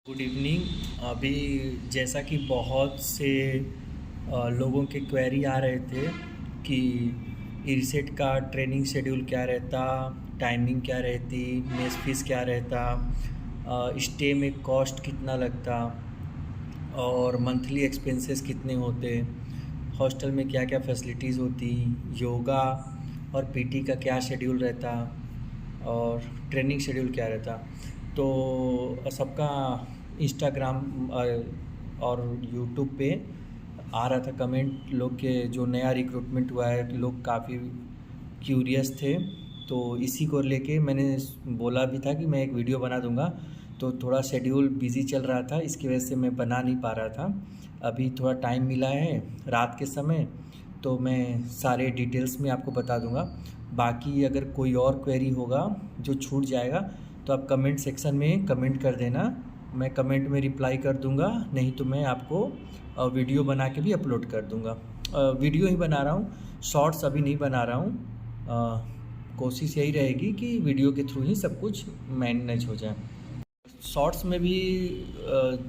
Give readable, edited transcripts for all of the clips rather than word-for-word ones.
Good evening. अभी जैसा कि बहुत से लोगों के क्वेरी आ रहे थे कि इरसेट का ट्रेनिंग शेड्यूल क्या रहता, टाइमिंग क्या रहती, मेस फीस क्या रहता, स्टे में कॉस्ट कितना लगता और मंथली एक्सपेंसेस कितने होते, हॉस्टल में क्या क्या फैसिलिटीज़ होती, योगा और पीटी का क्या शेड्यूल रहता और ट्रेनिंग शेड्यूल क्या रहता। तो सबका इंस्टाग्राम और यूट्यूब पे आ रहा था कमेंट लोग के, जो नया रिक्रूटमेंट हुआ है लोग काफ़ी क्यूरियस थे। तो इसी को लेके मैंने बोला भी था कि मैं एक वीडियो बना दूंगा। तो थोड़ा शेड्यूल बिज़ी चल रहा था, इसकी वजह से मैं बना नहीं पा रहा था। अभी थोड़ा टाइम मिला है रात के समय, तो मैं सारे डिटेल्स में आपको बता दूंगा। बाकी अगर कोई और क्वेरी होगा जो छूट जाएगा तो आप कमेंट सेक्शन में कमेंट कर देना, मैं कमेंट में रिप्लाई कर दूंगा। नहीं तो मैं आपको वीडियो बना के भी अपलोड कर दूंगा। वीडियो ही बना रहा हूँ, शॉर्ट्स अभी नहीं बना रहा हूँ। कोशिश यही रहेगी कि वीडियो के थ्रू ही सब कुछ मैनेज हो जाए। शॉर्ट्स में भी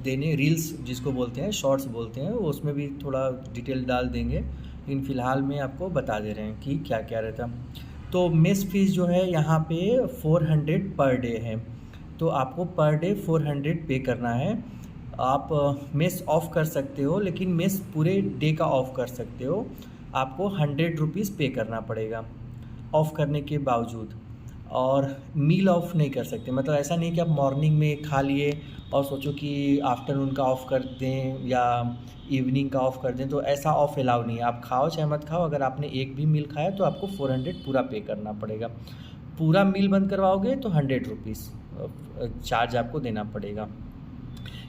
देने, रील्स जिसको बोलते हैं, शॉर्ट्स बोलते हैं, उसमें भी थोड़ा डिटेल डाल देंगे। लेकिन फ़िलहाल में आपको बता दे रहे हैं कि क्या क्या रहता। तो मेस फीस जो है यहाँ पे 400 पर डे है। तो आपको पर डे 400 पे करना है। आप मेस ऑफ़ कर सकते हो, लेकिन मेस पूरे डे का ऑफ़ कर सकते हो। आपको 100 रुपीज़ पे करना पड़ेगा ऑफ़ करने के बावजूद। और मील ऑफ नहीं कर सकते, मतलब ऐसा नहीं कि आप मॉर्निंग में खा लिए और सोचो कि आफ्टरनून का ऑफ़ कर दें या इवनिंग का ऑफ़ कर दें, तो ऐसा ऑफ़ अलाउ नहीं है। आप खाओ चाहे मत खाओ, अगर आपने एक भी मील खाया तो आपको 400 पूरा पे करना पड़ेगा। पूरा मील बंद करवाओगे तो 100 रुपीज़ चार्ज आपको देना पड़ेगा।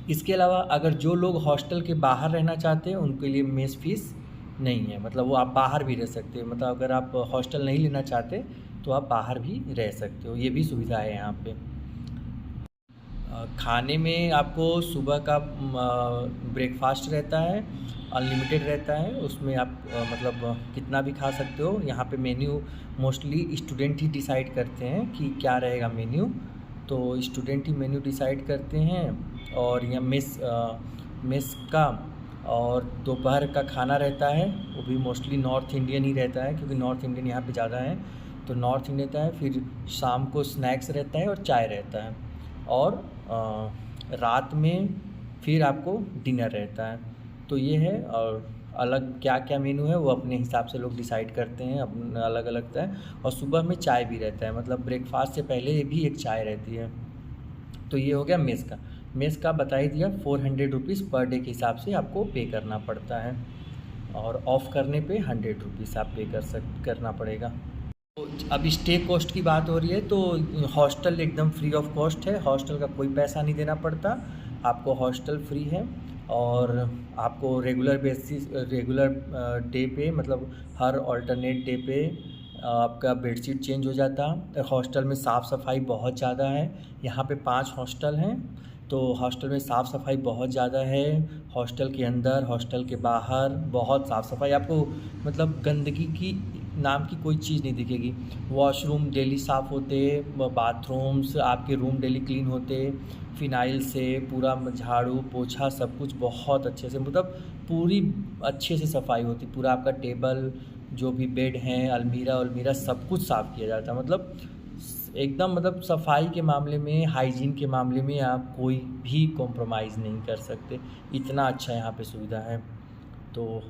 इसके अलावा अगर जो लोग हॉस्टल के बाहर रहना चाहते हैं उनके लिए मेस फीस नहीं है, मतलब वो आप बाहर भी रह सकते हो। मतलब अगर आप हॉस्टल नहीं लेना चाहते तो आप बाहर भी रह सकते हो, ये भी सुविधा है यहाँ पे। खाने में आपको सुबह का ब्रेकफास्ट रहता है, अनलिमिटेड रहता है। उसमें आप मतलब कितना भी खा सकते हो। यहाँ पे मेन्यू मोस्टली स्टूडेंट ही डिसाइड करते हैं कि क्या रहेगा मेन्यू, तो स्टूडेंट ही मेन्यू डिसाइड करते हैं। और यह मेस का और दोपहर का खाना रहता है, वो भी मोस्टली नॉर्थ इंडियन ही रहता है, क्योंकि नॉर्थ इंडियन यहाँ पे ज़्यादा है, तो नॉर्थ इंडियन रहता है। फिर शाम को स्नैक्स रहता है और चाय रहता है। और रात में फिर आपको डिनर रहता है। तो ये है। और अलग क्या क्या मेनू है वो अपने हिसाब से लोग डिसाइड करते हैं, अपना अलग अलग है। और सुबह में चाय भी रहता है, मतलब ब्रेकफास्ट से पहले भी एक चाय रहती है। तो ये हो गया मेस का। मेस का बता ही दिया, 400 रुपीज़ पर डे के हिसाब से आपको पे करना पड़ता है। और ऑफ़ करने पे 100 रुपीज़ आप पे करना पड़ेगा। तो अब स्टे कॉस्ट की बात हो रही है, तो हॉस्टल एकदम फ्री ऑफ कॉस्ट है, हॉस्टल का कोई पैसा नहीं देना पड़ता आपको, हॉस्टल फ्री है। और आपको रेगुलर डे पे, मतलब हर ऑल्टरनेट डे पे आपका बेडशीट चेंज हो जाता। हॉस्टल में साफ़ सफाई बहुत ज़्यादा है। यहाँ पे 5 हॉस्टल हैं, तो हॉस्टल में साफ़ सफाई बहुत ज़्यादा है। हॉस्टल के अंदर, हॉस्टल के बाहर बहुत साफ़ सफाई, आपको मतलब गंदगी की नाम की कोई चीज़ नहीं दिखेगी। वॉशरूम डेली साफ़ होते, बाथरूम्स, आपके रूम डेली क्लीन होते, फ़िनाइल से पूरा झाड़ू पोछा सब कुछ बहुत अच्छे से, मतलब पूरी अच्छे से सफाई होती। पूरा आपका टेबल, जो भी बेड हैं, अलमीरा सब कुछ साफ़ किया जाता है। मतलब एकदम, मतलब सफाई के मामले में, हाइजीन के मामले में आप कोई भी कॉम्प्रोमाइज़ नहीं कर सकते, इतना अच्छा यहाँ पे सुविधा है। तो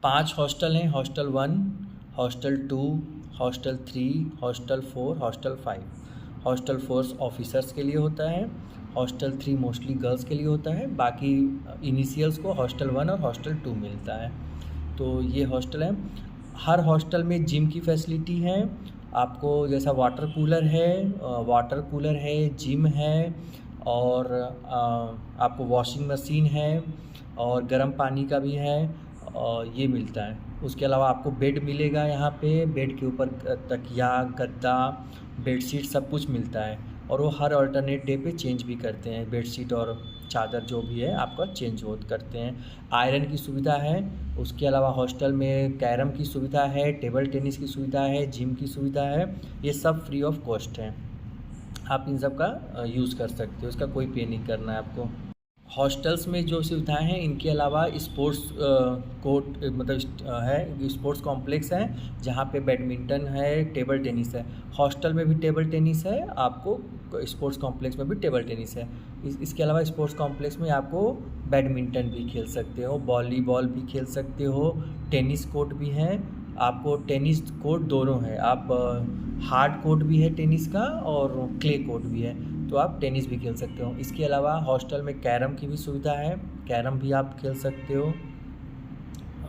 5 हॉस्टल हैं, hostel 1, hostel 2, hostel 3, hostel 4, hostel 5। Hostel 4 officers के लिए होता है, हॉस्टल 3 मोस्टली गर्ल्स के लिए होता है, बाकी इनिशियल्स को हॉस्टल 1 और हॉस्टल 2 मिलता है। तो ये हॉस्टल है। हर हॉस्टल में जिम की फैसिलिटी है आपको, जैसा वाटर कूलर है, जिम है, और आपको वॉशिंग मशीन है, और गर्म पानी का भी है, और ये मिलता है। उसके अलावा आपको बेड मिलेगा यहाँ पे, बेड के ऊपर तकिया, गद्दा, बेडशीट सब कुछ मिलता है। और वो हर अल्टरनेट डे पे चेंज भी करते हैं, बेडशीट और चादर जो भी है आपका चेंज करते हैं। आयरन की सुविधा है। उसके अलावा हॉस्टल में कैरम की सुविधा है, टेबल टेनिस की सुविधा है, जिम की सुविधा है, ये सब फ्री ऑफ कॉस्ट है। आप इन सब का यूज़ कर सकते हो, इसका कोई पे नहीं करना है आपको। हॉस्टल्स में जो सुविधाएं हैं, इनके अलावा स्पोर्ट्स कोर्ट है, स्पोर्ट्स कॉम्प्लेक्स है जहाँ पे बैडमिंटन है, टेबल टेनिस है। हॉस्टल में भी टेबल टेनिस है, आपको स्पोर्ट्स कॉम्प्लेक्स में भी टेबल टेनिस है। इसके अलावा स्पोर्ट्स कॉम्प्लेक्स में आपको बैडमिंटन भी खेल सकते हो, वॉलीबॉल भी खेल सकते हो, टेनिस कोर्ट भी है, आपको टेनिस कोर्ट दोनों है, आप हार्ड कोर्ट भी है टेनिस का और क्ले कोर्ट भी है, तो आप टेनिस भी खेल सकते हो। इसके अलावा हॉस्टल में कैरम की भी सुविधा है, कैरम भी आप खेल सकते हो।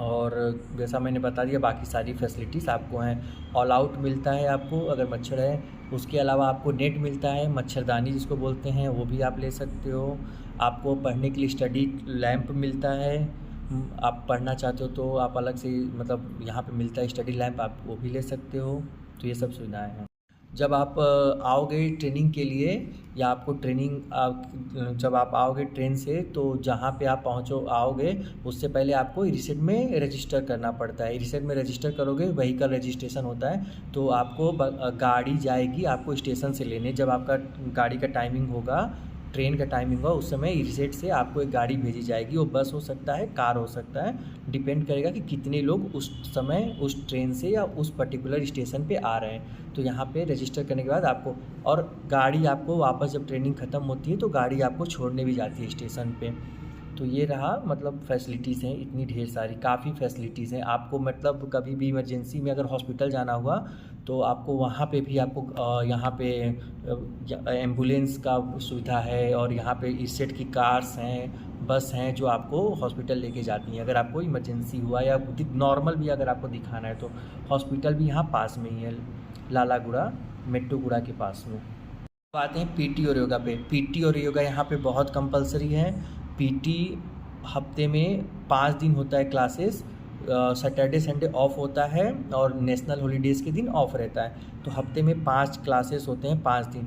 और जैसा मैंने बता दिया, बाकी सारी फैसिलिटीज़ आपको हैं। ऑल आउट मिलता है आपको अगर मच्छर है, उसके अलावा आपको नेट मिलता है, मच्छरदानी जिसको बोलते हैं, वो भी आप ले सकते हो। आपको पढ़ने के लिए स्टडी लैंप मिलता है, आप पढ़ना चाहते हो तो आप अलग से मतलब यहाँ पे मिलता है स्टडी लैंप, आप वो भी ले सकते हो। तो ये सब सुविधाएं हैं। जब आप आओगे ट्रेनिंग के लिए, या आपको ट्रेनिंग जब आप आओगे ट्रेन से, तो जहाँ पे आप आओगे उससे पहले आपको ई-रिसेट में रजिस्टर करना पड़ता है। ई-रिसेट में रजिस्टर करोगे, व्हीकल रजिस्ट्रेशन होता है, तो आपको गाड़ी जाएगी आपको स्टेशन से लेने। जब आपका गाड़ी का टाइमिंग होगा, ट्रेन का टाइमिंग होगा, उस समय ई-रिसेट से आपको एक गाड़ी भेजी जाएगी। वो बस हो सकता है, कार हो सकता है, डिपेंड करेगा कि कितने लोग उस समय उस ट्रेन से या उस पर्टिकुलर स्टेशन पे आ रहे हैं। तो यहाँ पे रजिस्टर करने के बाद आपको, और गाड़ी आपको वापस जब ट्रेनिंग ख़त्म होती है तो गाड़ी आपको छोड़ने भी जाती है स्टेशन पे। तो ये रहा, मतलब फैसिलिटीज़ हैं इतनी ढेर सारी, काफ़ी फैसिलिटीज़ हैं। आपको मतलब कभी भी इमरजेंसी में अगर हॉस्पिटल जाना हुआ तो आपको वहाँ पे भी आपको यहाँ पे एम्बुलेंस का सुविधा है, और यहाँ पे ई-रिसेट की कार्स हैं, बस हैं जो आपको हॉस्पिटल लेके जाती हैं। अगर आपको इमरजेंसी हुआ या नॉर्मल भी अगर आपको दिखाना है, तो हॉस्पिटल भी यहाँ पास में ही है, लालागुड़ा मेट्टूगुड़ा के पास में। अब आते हैं पीटी और योगा पे। पीटी और योगा यहाँ पे बहुत कंपलसरी है। पीटी हफ्ते में 5 दिन होता है क्लासेस, सैटरडे संडे ऑफ होता है और नेशनल हॉलीडेज़ के दिन ऑफ रहता है। तो हफ्ते में 5 क्लासेस होते हैं, 5 दिन,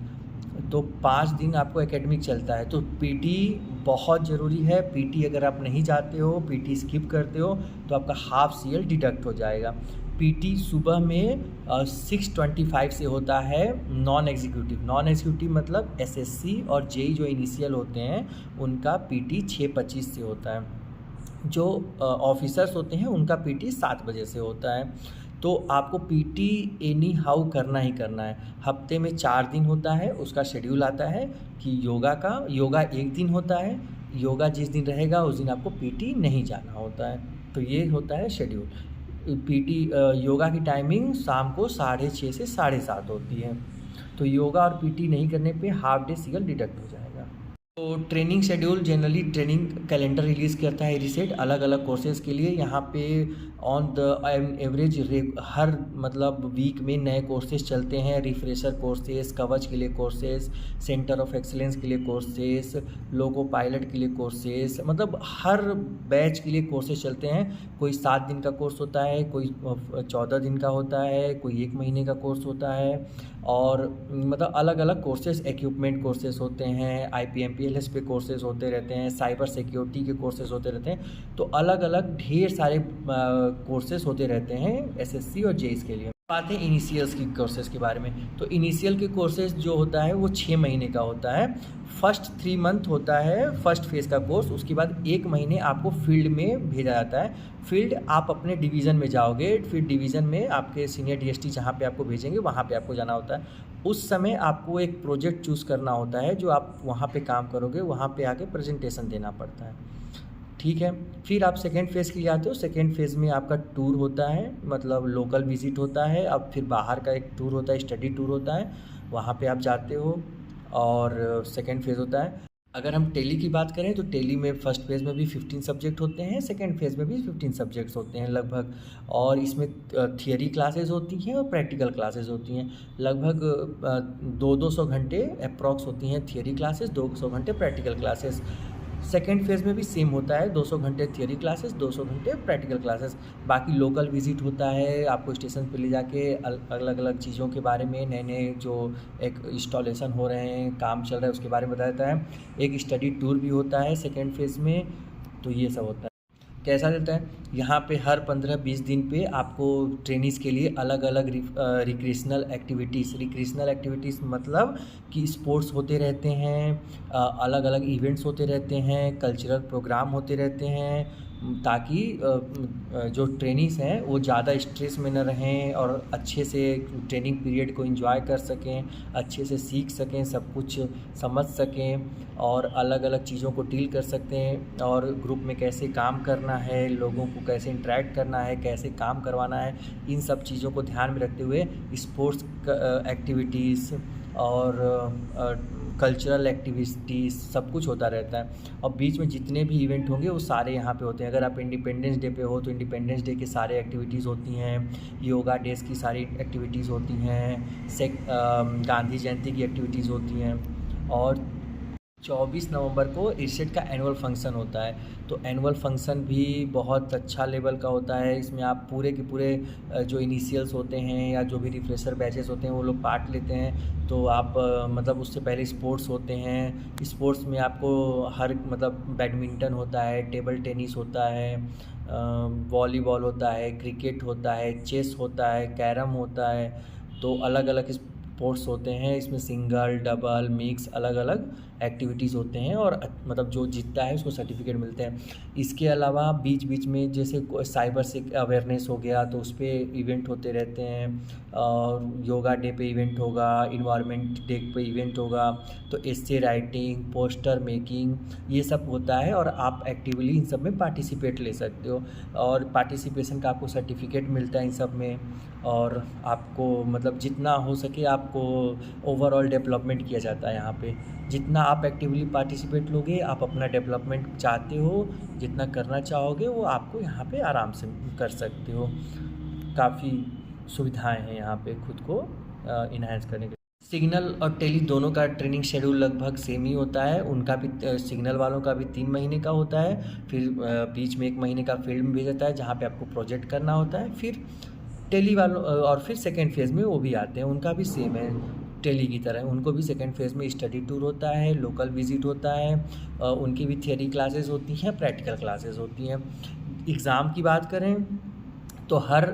तो 5 दिन आपको एकेडमिक चलता है। तो पीटी बहुत ज़रूरी है। पीटी अगर आप नहीं जाते हो, पीटी स्किप करते हो, तो आपका हाफ CL डिडक्ट हो जाएगा। पीटी सुबह में 6:25 से होता है नॉन एग्जीक्यूटिव मतलब SSC और JEE जो इनिशियल होते हैं, उनका पीटी 6:25 से होता है। जो ऑफिसर्स होते हैं उनका पीटी 7 बजे से होता है। तो आपको पीटी एनी हाउ करना ही करना है। हफ्ते में 4 दिन होता है, उसका शेड्यूल आता है कि योगा 1 दिन होता है, योगा जिस दिन रहेगा उस दिन आपको पीटी नहीं जाना होता है। तो ये होता है शेड्यूल। पीटी योगा की टाइमिंग शाम को 6:30 से 7:30 होती है। तो योगा और पीटी नहीं करने पे हाफ डे CL डिडक्ट हो जाएगा। तो training schedule, generally training calendar release करता है ई-रिसेट अलग अलग कोर्सेज़ के लिए। यहाँ पे ऑन द एवरेज हर मतलब वीक में नए कोर्सेज़ चलते हैं। रिफ्रेशर कोर्सेज़, कवच के लिए कोर्सेज़, सेंटर ऑफ एक्सीलेंस के लिए कोर्सेज़, लोगो पायलट के लिए कोर्सेज़, मतलब हर बैच के लिए कोर्सेज़ चलते हैं। कोई 7 दिन का कोर्स होता है, कोई 14 दिन का होता है, कोई 1 महीने का कोर्स होता है, और मतलब अलग अलग कोर्सेज़, इक्विपमेंट कोर्सेज़ होते हैं, IPMPLS पे कोर्सेज़ होते रहते हैं, साइबर सिक्योरिटी के कोर्सेज़ होते रहते हैं। तो अलग अलग ढेर सारे कोर्सेज़ होते रहते हैं SSC और JEE के लिए। बात है इनिशियल्स की कोर्सेज़ के बारे में। तो इनिशियल के कोर्सेज़ जो होता है वो 6 महीने का होता है। फर्स्ट 3 मंथ होता है फर्स्ट फेज़ का कोर्स, उसके बाद 1 महीने आपको फील्ड में भेजा जाता है। फील्ड आप अपने डिवीज़न में जाओगे, फिर डिवीज़न में आपके सीनियर DST जहाँ पे आपको भेजेंगे वहाँ पे आपको जाना होता है। उस समय आपको एक प्रोजेक्ट चूज़ करना होता है जो आप वहाँ पे काम करोगे, वहाँ पे आके प्रेजेंटेशन देना पड़ता है, ठीक है। फिर आप सेकेंड फेज़ के लिए आते हो। सेकेंड फेज़ में आपका टूर होता है, मतलब लोकल विजिट होता है। अब फिर बाहर का एक टूर होता है, स्टडी टूर होता है, वहाँ पे आप जाते हो, और सेकेंड फेज़ होता है। अगर हम टेली की बात करें तो टेली में फर्स्ट फेज़ में भी 15 सब्जेक्ट होते हैं, सेकेंड फेज़ में भी 15 सब्जेक्ट्स होते हैं लगभग, और इसमें थियरी क्लासेस होती हैं और प्रैक्टिकल क्लासेस होती हैं। लगभग 200 घंटे अप्रॉक्स होती हैं थियरी क्लासेस, 200 घंटे प्रैक्टिकल क्लासेस। सेकेंड फेज़ में भी सेम होता है, 200 घंटे थियरी क्लासेस, 200 घंटे प्रैक्टिकल क्लासेस। बाकी लोकल विजिट होता है, आपको स्टेशन पे ले जाके अलग अलग चीज़ों के बारे में, नए नए जो एक इंस्टॉलेशन हो रहे हैं, काम चल रहा है, उसके बारे में बताया जाता है। एक स्टडी टूर भी होता है सेकेंड फेज़ में। तो ये सब होता है। कैसा रहता है, यहाँ पे हर 15-20 दिन पे आपको ट्रेनिंग्स के लिए अलग अलग रिक्रिएशनल एक्टिविटीज़ मतलब कि स्पोर्ट्स होते रहते हैं, अलग अलग इवेंट्स होते रहते हैं, कल्चरल प्रोग्राम होते रहते हैं, ताकि जो ट्रेनिंग्स हैं वो ज़्यादा स्ट्रेस में न रहें और अच्छे से ट्रेनिंग पीरियड को एंजॉय कर सकें, अच्छे से सीख सकें, सब कुछ समझ सकें और अलग अलग चीज़ों को डील कर सकते हैं, और ग्रुप में कैसे काम करना है, लोगों को कैसे इंटरेक्ट करना है, कैसे काम करवाना है, इन सब चीज़ों को ध्यान में रखते हुए स्पोर्ट्स एक्टिविटीज़ और कल्चरल एक्टिविटीज़ सब कुछ होता रहता है। और बीच में जितने भी इवेंट होंगे वो सारे यहाँ पे होते हैं। अगर आप इंडिपेंडेंस डे पे हो तो इंडिपेंडेंस डे के सारे एक्टिविटीज़ होती हैं, योगा डेज की सारी एक्टिविटीज़ होती हैं, गांधी जयंती की एक्टिविटीज़ होती हैं, और 24 नवंबर को इरसेड का एनुअल फंक्शन होता है। तो एनुअल फंक्शन भी बहुत अच्छा लेवल का होता है। इसमें आप पूरे के पूरे जो इनिशियल्स होते हैं या जो भी रिफ्रेशर बैचेस होते हैं वो लोग पार्ट लेते हैं। तो आप मतलब उससे पहले स्पोर्ट्स होते हैं, स्पोर्ट्स में आपको हर मतलब बैडमिंटन होता है, टेबल टेनिस होता है, वॉलीबॉल होता है, क्रिकेट होता है, चेस होता है, कैरम होता है। तो अलग अलग स्पोर्ट्स होते हैं, इसमें सिंगल, डबल, मिक्स अलग अलग एक्टिविटीज़ होते हैं, और मतलब जो जीतता है उसको सर्टिफिकेट मिलते हैं। इसके अलावा बीच बीच में जैसे साइबर से अवेयरनेस हो गया तो उस पर इवेंट होते रहते हैं, और योगा डे पे इवेंट होगा, इन्वायरमेंट डे पे इवेंट होगा, तो एस्से राइटिंग, पोस्टर मेकिंग ये सब होता है, और आप एक्टिवली इन सब में पार्टिसिपेट ले सकते हो, और पार्टिसिपेशन का आपको सर्टिफिकेट मिलता है इन सब में। और आपको मतलब जितना हो सके आपको ओवरऑल डेवलपमेंट किया जाता है यहाँ पे। जितना आप एक्टिवली पार्टिसिपेट लोगे, आप अपना डेवलपमेंट चाहते हो, जितना करना चाहोगे वो आपको यहाँ पे आराम से कर सकते हो। काफ़ी सुविधाएं हैं यहाँ पे खुद को इन्हांस करने के। सिग्नल और टेली दोनों का ट्रेनिंग शेड्यूल लगभग सेम ही होता है। उनका भी सिग्नल वालों का भी 3 महीने का होता है, फिर बीच में 1 महीने का फील्ड में भेजा जाता है जहाँ पे आपको प्रोजेक्ट करना होता है। फिर टेली वालों और फिर सेकेंड फेज़ में वो भी आते हैं, उनका भी सेम है टेली की तरह। उनको भी सेकेंड फेज़ में स्टडी टूर होता है, लोकल विजिट होता है, उनकी भी थियरी क्लासेस होती हैं, प्रैक्टिकल क्लासेस होती हैं। एग्ज़ाम की बात करें तो हर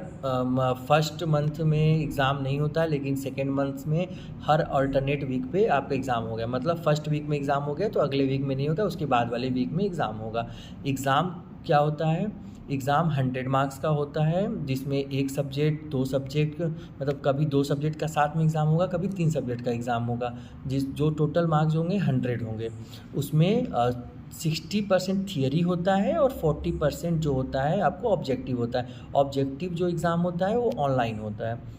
फर्स्ट मंथ में एग्ज़ाम नहीं होता है, लेकिन सेकेंड मंथ में हर अल्टरनेट वीक पे आपका एग्ज़ाम हो गया। मतलब फर्स्ट वीक में एग्ज़ाम हो गया तो अगले वीक में नहीं होगा, उसके बाद वाले वीक में एग्ज़ाम होगा। एग्ज़ाम क्या होता है, एग्ज़ाम 100 मार्क्स का होता है, जिसमें 1 सब्जेक्ट 2 सब्जेक्ट मतलब कभी 2 सब्जेक्ट का साथ में एग्ज़ाम होगा, कभी 3 सब्जेक्ट का एग्ज़ाम होगा। जो टोटल मार्क्स होंगे 100 होंगे। उसमें 60% थियरी होता है और 40% जो होता है आपको ऑब्जेक्टिव होता है। ऑब्जेक्टिव जो एग्ज़ाम होता है वो ऑनलाइन होता है।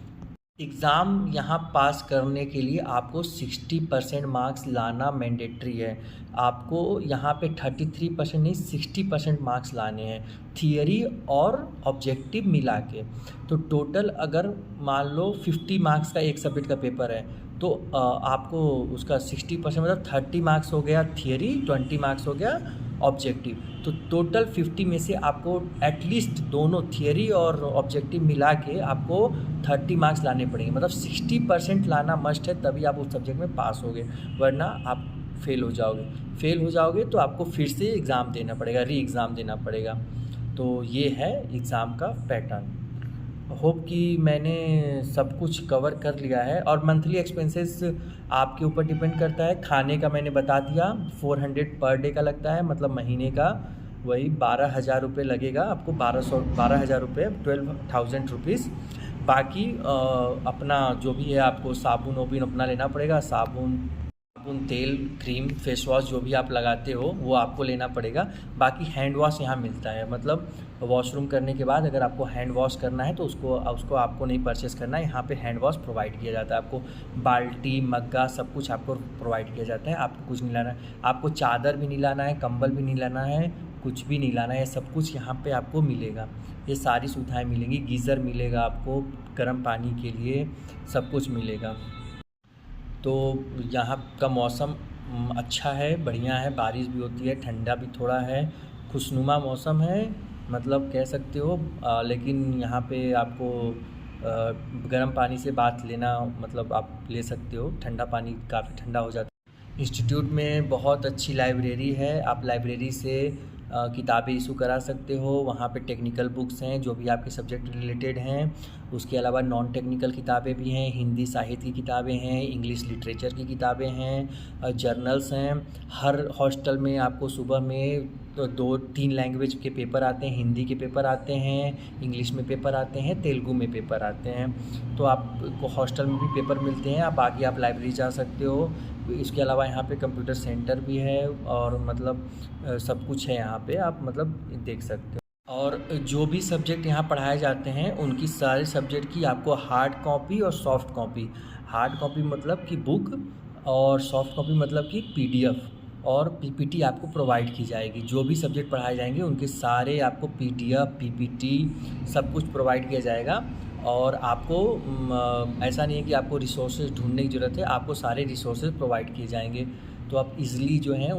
एग्ज़ाम यहाँ पास करने के लिए आपको 60% मार्क्स लाना मैंडेटरी है। आपको यहाँ पे 33% नहीं 60% मार्क्स लाने हैं, थियरी और ऑब्जेक्टिव मिला के। तो टोटल अगर मान लो 50 मार्क्स का एक सब्जेक्ट का पेपर है तो आपको उसका 60% मतलब 30 मार्क्स हो गया थियरी, 20 मार्क्स हो गया ऑब्जेक्टिव। तो टोटल 50 में से आपको एटलीस्ट दोनों थियरी और ऑब्जेक्टिव मिला के आपको 30 मार्क्स लाने पड़ेंगे। मतलब 60% लाना मस्ट है, तभी आप उस सब्जेक्ट में पास होगे, वरना आप फेल हो जाओगे तो आपको फिर से एग्ज़ाम देना पड़ेगा, री एग्ज़ाम देना पड़ेगा। तो ये है एग्ज़ाम का पैटर्न। होप कि मैंने सब कुछ कवर कर लिया है। और मंथली एक्सपेंसेस आपके ऊपर डिपेंड करता है। खाने का मैंने बता दिया, 400 पर डे का लगता है, मतलब महीने का वही 12,000 रुपये लगेगा आपको। 12,000 रुपये, 12,000 रुपीज़। बाकी अपना जो भी है आपको साबुन वाबुन अपना लेना पड़ेगा, साबुन, तेल, क्रीम, फेस वॉश जो भी आप लगाते हो वो आपको लेना पड़ेगा। बाकी हैंड वॉश यहाँ मिलता है, मतलब वॉशरूम करने के बाद अगर आपको हैंड वॉश करना है तो उसको आपको नहीं परचेस करना है, यहाँ पे हैंड वॉश प्रोवाइड किया जाता है। आपको बाल्टी, मग्गा सब कुछ आपको प्रोवाइड किया जाता है। आपको कुछ नहीं लाना है, आपको चादर भी नहीं लाना है, कंबल भी नहीं लाना है, कुछ भी नहीं लाना है, सब कुछ यहाँ पे आपको मिलेगा। ये सारी सुविधाएँ मिलेंगी, गीज़र मिलेगा आपको गर्म पानी के लिए, सब कुछ मिलेगा। तो यहाँ का मौसम अच्छा है, बढ़िया है, बारिश भी होती है, ठंडा भी थोड़ा है, खुशनुमा मौसम है, मतलब कह सकते हो। लेकिन यहाँ पे आपको गर्म पानी से बाथ लेना मतलब आप ले सकते हो, ठंडा पानी काफ़ी ठंडा हो जाता है। इंस्टीट्यूट में बहुत अच्छी लाइब्रेरी है, आप लाइब्रेरी से किताबें इशू करा सकते हो। वहाँ पे टेक्निकल बुक्स हैं जो भी आपके सब्जेक्ट रिलेटेड हैं। उसके अलावा नॉन टेक्निकल किताबें भी हैं, हिंदी साहित्य की किताबें हैं, इंग्लिश लिटरेचर की किताबें हैं, जर्नल्स हैं। हर हॉस्टल में आपको सुबह में तो 2-3 लैंग्वेज के पेपर आते हैं, हिंदी के पेपर आते हैं, इंग्लिश में पेपर आते हैं, तेलुगु में पेपर आते हैं। तो आपको हॉस्टल में भी पेपर मिलते हैं, आप लाइब्रेरी जा सकते हो। इसके अलावा यहाँ पे कंप्यूटर सेंटर भी है और मतलब सब कुछ है यहाँ पे, आप मतलब देख सकते हो। और जो भी सब्जेक्ट यहाँ पढ़ाए जाते हैं उनकी सारे सब्जेक्ट की आपको हार्ड कॉपी और सॉफ्ट कॉपी, हार्ड कॉपी मतलब कि बुक और सॉफ्ट कॉपी मतलब कि पीडीएफ और पीपीटी आपको प्रोवाइड की जाएगी। जो भी सब्जेक्ट पढ़ाए जाएंगे उनके सारे आपको पीडीएफ पीपीटी सब कुछ प्रोवाइड किया जाएगा। और आपको ऐसा नहीं है कि आपको रिसोर्सेज ढूंढने की ज़रूरत है, आपको सारे रिसोर्सेज प्रोवाइड किए जाएंगे। तो आप इजीली जो है